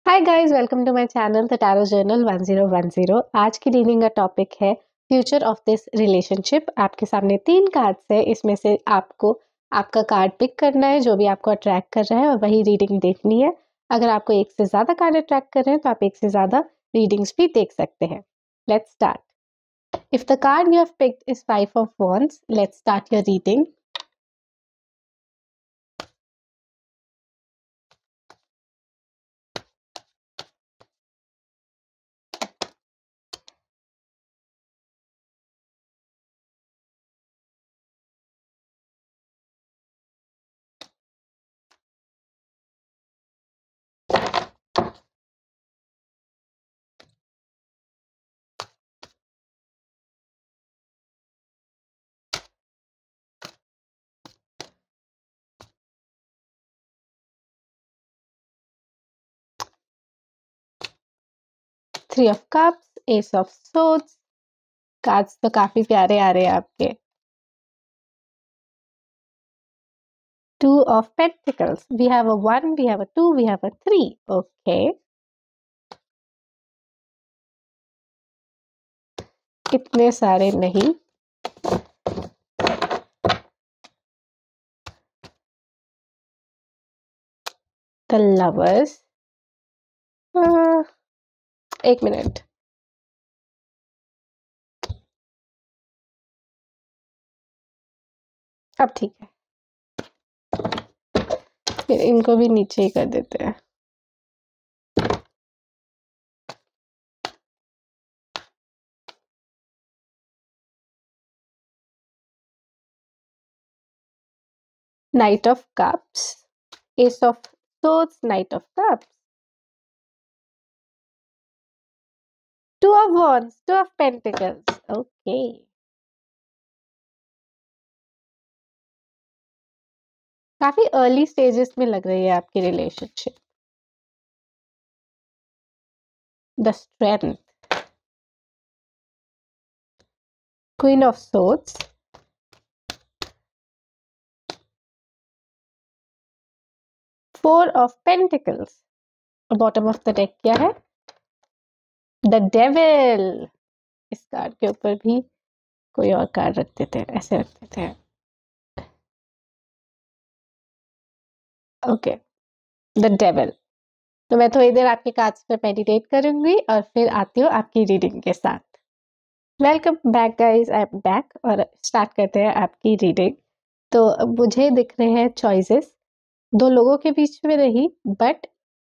Hi guys, welcome to my channel the tarot journal 1010। आज की reading का topic है फ्यूचर ऑफ दिस रिलेशनशिप। आपके सामने 3 कार्ड्स है, इसमें से आपको आपका कार्ड पिक करना है जो भी आपको अट्रैक्ट कर रहा है और वही रीडिंग देखनी है। अगर आपको एक से ज़्यादा कार्ड अट्रैक्ट कर रहे हैं तो आप एक से ज़्यादा रीडिंग्स भी देख सकते हैं। Let's start. If the card you have picked is 5 of wands, let's start your reading. Three of cups, S of swords। Cards तो काफी प्यारे आ रहे हैं आपके। Two of Pentacles. We have a 1, we have a 2, we have a 3. Okay. इतने सारे नहीं। The Lovers. एक मिनट। अब ठीक है, फिर इनको भी नीचे ही कर देते हैं। Knight of Cups, Ace of Swords, Knight of Cups, Two of Wands, Two of Pentacles. Okay. काफी अर्ली स्टेजेस में लग रही है आपकी relationship. The Strength, Queen of Swords, Four of Pentacles। Bottom of the deck क्या है? The devil. इस card के ऊपर भी कोई और कार्ड रख देते हैं, ऐसे रख देते हैं। Okay, the devil. तो मैं थोड़ी देर आपके कार्ड्स पर मेडिटेट करूंगी और फिर आती हूँ आपकी रीडिंग के साथ। Welcome back guys, I am back और स्टार्ट करते हैं आपकी रीडिंग। तो मुझे दिख रहे हैं चॉइसेस दो लोगों के बीच में रही, बट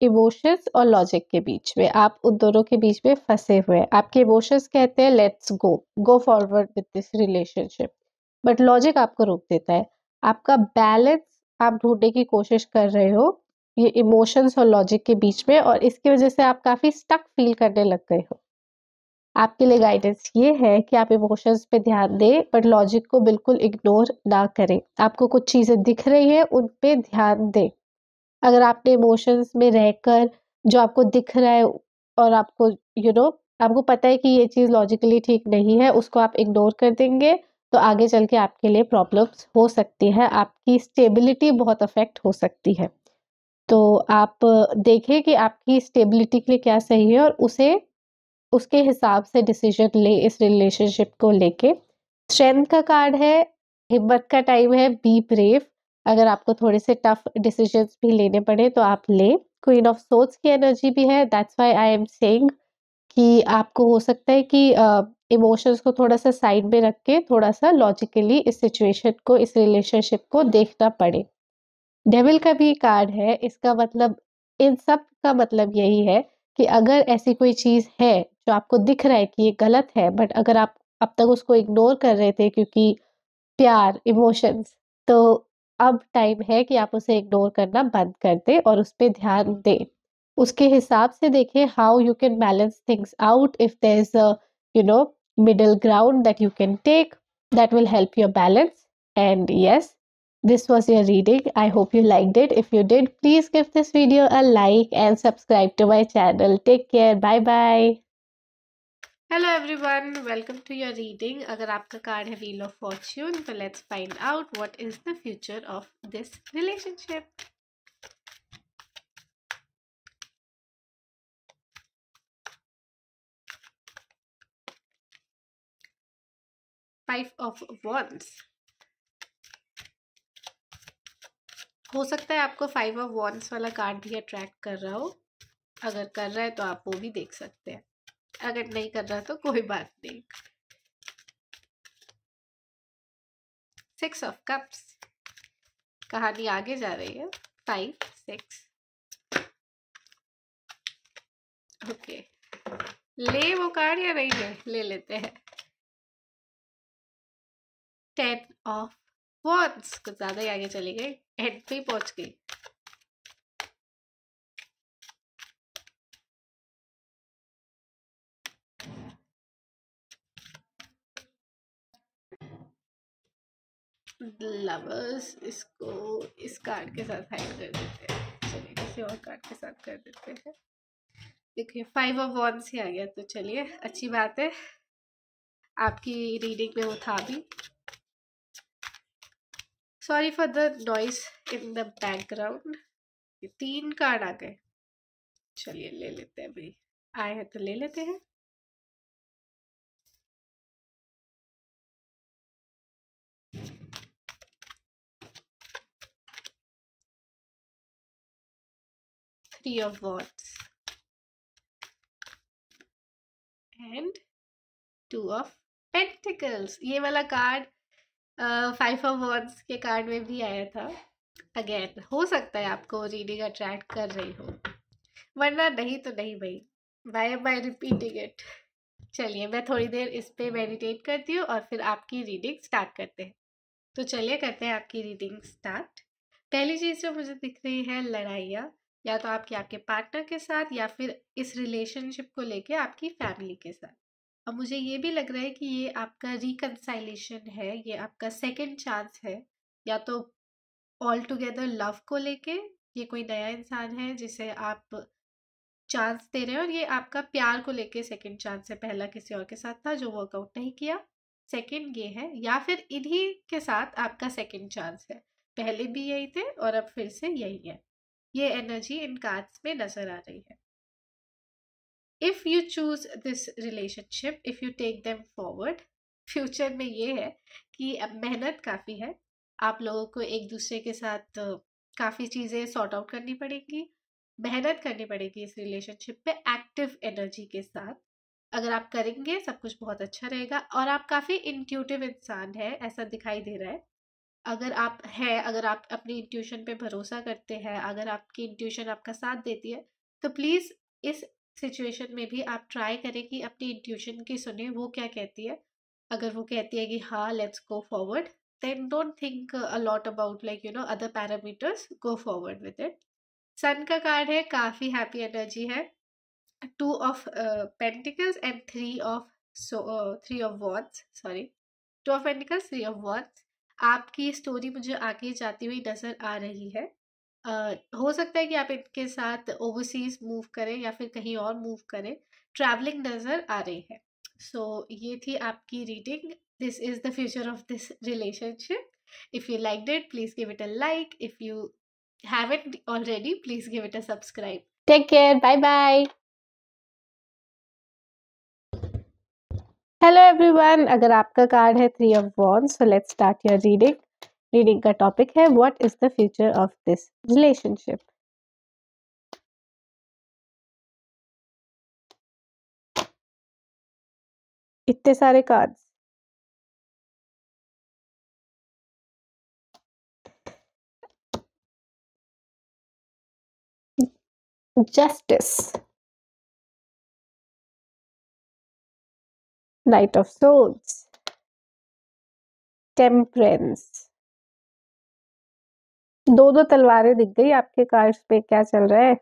इमोशंस और लॉजिक के बीच में। आप उन दोनों के बीच में फंसे हुए हैं। आपके इमोशंस कहते हैं let's go forward with this relationship, but logic आपको रोक देता है। आपका बैलेंस आप ढूंढने की कोशिश कर रहे हो ये इमोशंस और लॉजिक के बीच में, और इसकी वजह से आप काफी स्टक फील करने लग गए हो। आपके लिए गाइडेंस ये है कि आप इमोशंस पे ध्यान दें बट लॉजिक को बिल्कुल इग्नोर ना करें। आपको कुछ चीजें दिख रही है, उन पे ध्यान दें। अगर आपने इमोशंस में रहकर जो आपको दिख रहा है और आपको आपको पता है कि ये चीज़ लॉजिकली ठीक नहीं है, उसको आप इग्नोर कर देंगे तो आगे चल के आपके लिए प्रॉब्लम्स हो सकती है। आपकी स्टेबिलिटी बहुत अफेक्ट हो सकती है। तो आप देखें कि आपकी स्टेबिलिटी के लिए क्या सही है और उसके हिसाब से डिसीजन ले इस रिलेशनशिप को लेके। स्ट्रेंथ का कार्ड है, हिम्मत का टाइम है, बी ब्रेव। अगर आपको थोड़े से टफ डिसीजंस भी लेने पड़े तो आप ले। क्वीन ऑफ सोर्ड्स की एनर्जी भी है, that's why I am saying कि आपको हो सकता है कि इमोशंस को थोड़ा सा साइड में रख के थोड़ा सा लॉजिकली इस सिचुएशन को, इस रिलेशनशिप को देखना पड़े। डेविल का भी कार्ड है, इसका मतलब इन सब का मतलब यही है कि अगर ऐसी कोई चीज़ है जो आपको दिख रहा है कि ये गलत है, बट अगर आप अब तक उसको इग्नोर कर रहे थे क्योंकि प्यार, इमोशंस, तो अब टाइम है कि आप उसे इग्नोर करना बंद कर दें और उस पे ध्यान दें। उसके हिसाब से देखें how you can balance things out. If there is a you know middle ground that you can take, that will help your balance. And yes, this was your reading. I hope you liked it. If you did, please give this video a like and subscribe to my channel. Take care. Bye bye. Hello everyone, welcome to your reading. अगर आपका card है wheel of fortune, तो let's find out what is the future of this relationship. 5 of wands. हो सकता है आपको 5 of wands वाला card भी अट्रैक्ट कर रहा हो। अगर कर रहा है तो आप वो भी देख सकते हैं, अगर नहीं कर रहा तो कोई बात नहीं। 6 ऑफ कप्स, कहानी आगे जा रही है। 5 6 ओके, ले वो कार्ड या नहीं ले लेते हैं। 10 ऑफ वॉन्ड्स, कुछ ज्यादा ही आगे चली गई, एंड पे पहुंच गई। लवर्स, इसको इस कार्ड के साथ हाइड कर देते हैं। चलिए किसी और कार्ड के साथ कर देते हैं। देखिए 5 ऑफ वॉन्ड्स ही आ गया, तो चलिए अच्छी बात है, आपकी रीडिंग में वो था भी। Sorry for the noise in the background. 3 card आ गए, चलिए ले लेते हैं, भाई आए हैं तो ले लेते हैं। Three of wands and 2 of pentacles. ये वाला कार्ड 5 ऑफ वॉन्ड्स के कार्ड में भी आया था। अगेन हो सकता है आपको रीडिंग अट्रैक्ट कर रही हो, वरना नहीं तो नहीं भाई, why am I repeating it. चलिए मैं थोड़ी देर इस पे मेडिटेट करती हूँ और फिर आपकी रीडिंग स्टार्ट करते हैं। तो चलिए करते हैं आपकी रीडिंग स्टार्ट। पहली चीज़ जो मुझे दिख रही है, लड़ाइयाँ, या तो आपके पार्टनर के साथ या फिर इस रिलेशनशिप को लेके आपकी फैमिली के साथ। अब मुझे ये भी लग रहा है कि ये आपका रिकंसाइलेशन है, ये आपका सेकंड चांस है, या तो ऑल टुगेदर लव को लेके ये कोई नया इंसान है जिसे आप चांस दे रहे हो, और ये आपका प्यार को लेके सेकंड चांस है। पहला किसी और के साथ था जो वर्कआउट नहीं किया, सेकंड ये है, या फिर इन्हीं के साथ आपका सेकंड चांस है। पहले भी यही थे और अब फिर से यही है। ये एनर्जी इन कार्ड्स में नजर आ रही है। If you choose this relationship, if you take them forward, future में ये है कि अब मेहनत काफ़ी है, आप लोगों को एक दूसरे के साथ काफ़ी चीज़ें सॉर्ट आउट करनी पड़ेंगी, मेहनत करनी पड़ेगी इस रिलेशनशिप पे एक्टिव एनर्जी के साथ। अगर आप करेंगे सब कुछ बहुत अच्छा रहेगा, और आप काफ़ी इंट्यूटिव इंसान है ऐसा दिखाई दे रहा है। अगर आप अपनी इंट्यूशन पे भरोसा करते हैं, अगर आपकी इंट्यूशन आपका साथ देती है, तो प्लीज़ इस सिचुएशन में भी आप ट्राई करें कि अपनी इंट्यूशन की सुने, वो क्या कहती है। अगर वो कहती है कि हाँ let's go forward, then don't think a lot about other parameters, go forward with it. Sun का कार्ड है, काफ़ी हैप्पी एनर्जी है। 2 of pentacles and 3 of wands, sorry 2 of pentacles 3 of wands. आपकी स्टोरी मुझे आगे जाती हुई नज़र आ रही है। हो सकता है कि आप इनके साथ ओवरसीज मूव करें या फिर कहीं और मूव करें, ट्रैवलिंग नज़र आ रही है। सो ये थी आपकी reading. This is the future of this relationship. If you liked it, please give it a like. If you haven't already, please give it a subscribe. Take care. Bye bye. Hello everyone, अगर आपका card है 3 of wands, so let's start your reading. Reading का topic है what is the future of this relationship. इतने सारे cards. Justice, night of swords, temperance. दो दो तलवारें दिख गई आपके कार्ड्स पे, क्या चल रहा है?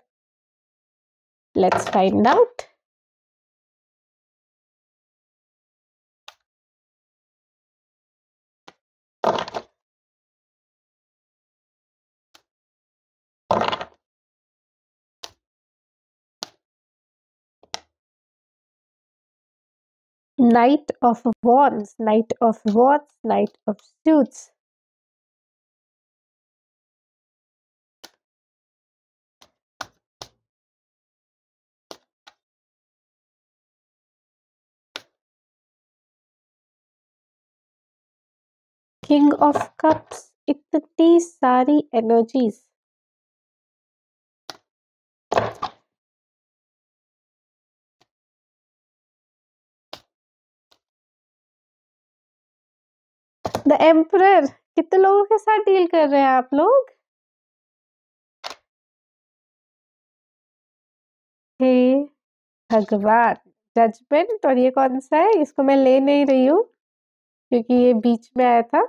Let's find out. Knight of Wands, Knight of Wands, Knight of Suits. King of cups, इतनी सारी एनर्जीज। द एम्परर, कितने लोगों के साथ डील कर रहे हैं आप लोग? हे भगवान, जजमेंट। और ये कौन सा है? इसको मैं ले नहीं रही हूँ क्योंकि ये बीच में आया था,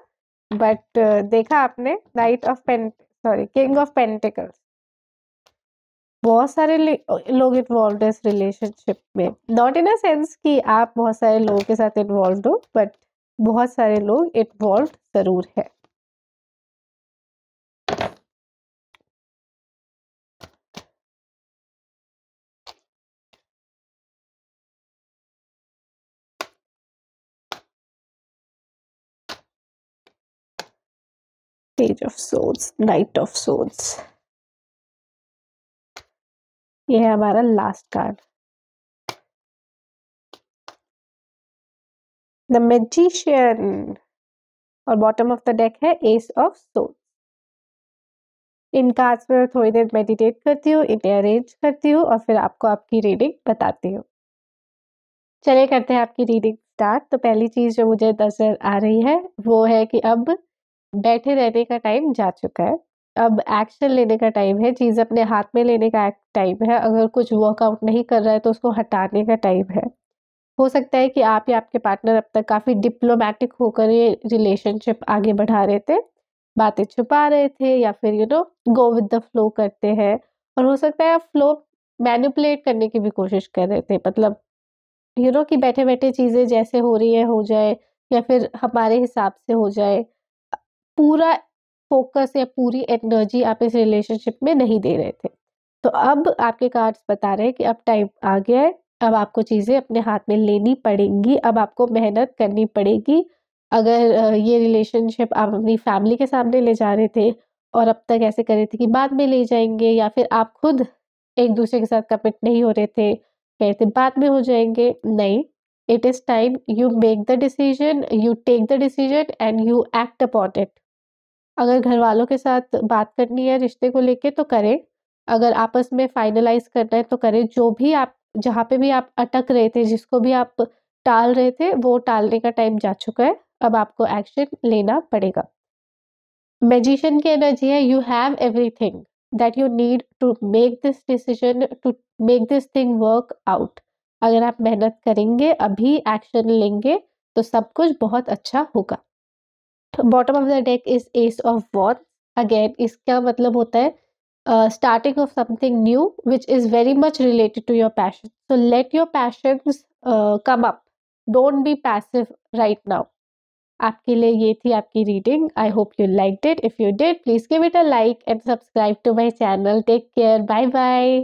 बट देखा आपने, knight of pent, sorry, king of pentacles. बहुत सारे लोग इन्वॉल्व है इस रिलेशनशिप में, नॉट इन अ सेंस कि आप बहुत सारे लोगों के साथ इन्वॉल्व हो, बट बहुत सारे लोग इन्वॉल्व जरूर है। Page of swords, night of swords, ये है हमारा लास्ट कार्ड। द मैजिशियन, और बॉटम ऑफ द डेक है S of swords. In cards में मैं थोड़ी देर मेडिटेट करती हूँ, इन्हें अरेंज करती हूँ और फिर आपको आपकी रीडिंग बताती हूँ। चलिए करते हैं आपकी रीडिंग स्टार्ट। तो पहली चीज जो मुझे नजर आ रही है वो है कि अब बैठे रहने का टाइम जा चुका है, अब एक्शन लेने का टाइम है, चीज अपने हाथ में लेने का टाइम है। अगर कुछ वर्कआउट नहीं कर रहा है तो उसको हटाने का टाइम है। हो सकता है कि आप या आपके पार्टनर अब तक काफी डिप्लोमेटिक होकर ये रिलेशनशिप आगे बढ़ा रहे थे, बातें छुपा रहे थे, या फिर गो विद द फ्लो करते हैं। और हो सकता है आप फ्लो मैनिपुलेट करने की भी कोशिश कर रहे थे, मतलब कि बैठे बैठे चीजें जैसे हो रही है हो जाए, या फिर हमारे हिसाब से हो जाए। पूरा फोकस या पूरी एनर्जी आप इस रिलेशनशिप में नहीं दे रहे थे। तो अब आपके कार्ड्स बता रहे हैं कि अब टाइम आ गया है, अब आपको चीजें अपने हाथ में लेनी पड़ेंगी, अब आपको मेहनत करनी पड़ेगी। अगर ये रिलेशनशिप आप अपनी फैमिली के सामने ले जा रहे थे और अब तक ऐसे कर रहे थे कि बाद में ले जाएंगे, या फिर आप खुद एक दूसरे के साथ कमिट नहीं हो रहे थे, कह रहे थे बाद में हो जाएंगे, नहीं, it is time you make the decision, you take the decision and you act upon it. अगर घर वालों के साथ बात करनी है रिश्ते को लेके तो करें, अगर आपस में फाइनलाइज करना है तो करें। जो भी आप, जहाँ पे भी आप अटक रहे थे, जिसको भी आप टाल रहे थे, वो टालने का टाइम जा चुका है, अब आपको एक्शन लेना पड़ेगा। मैजिशियन की एनर्जी है, you have everything that you need to make this decision, to make this thing work out. अगर आप मेहनत करेंगे, अभी एक्शन लेंगे, तो सब कुछ बहुत अच्छा होगा। Bottom of the deck is S of wands. Again इसका मतलब होता है starting of something new which is very much related to your passion, so let your passions come up, don't be passive right now. आपके लिए ये थी आपकी reading. I hope you liked it. If you did, please give it a like and subscribe to my channel. Take care, bye bye.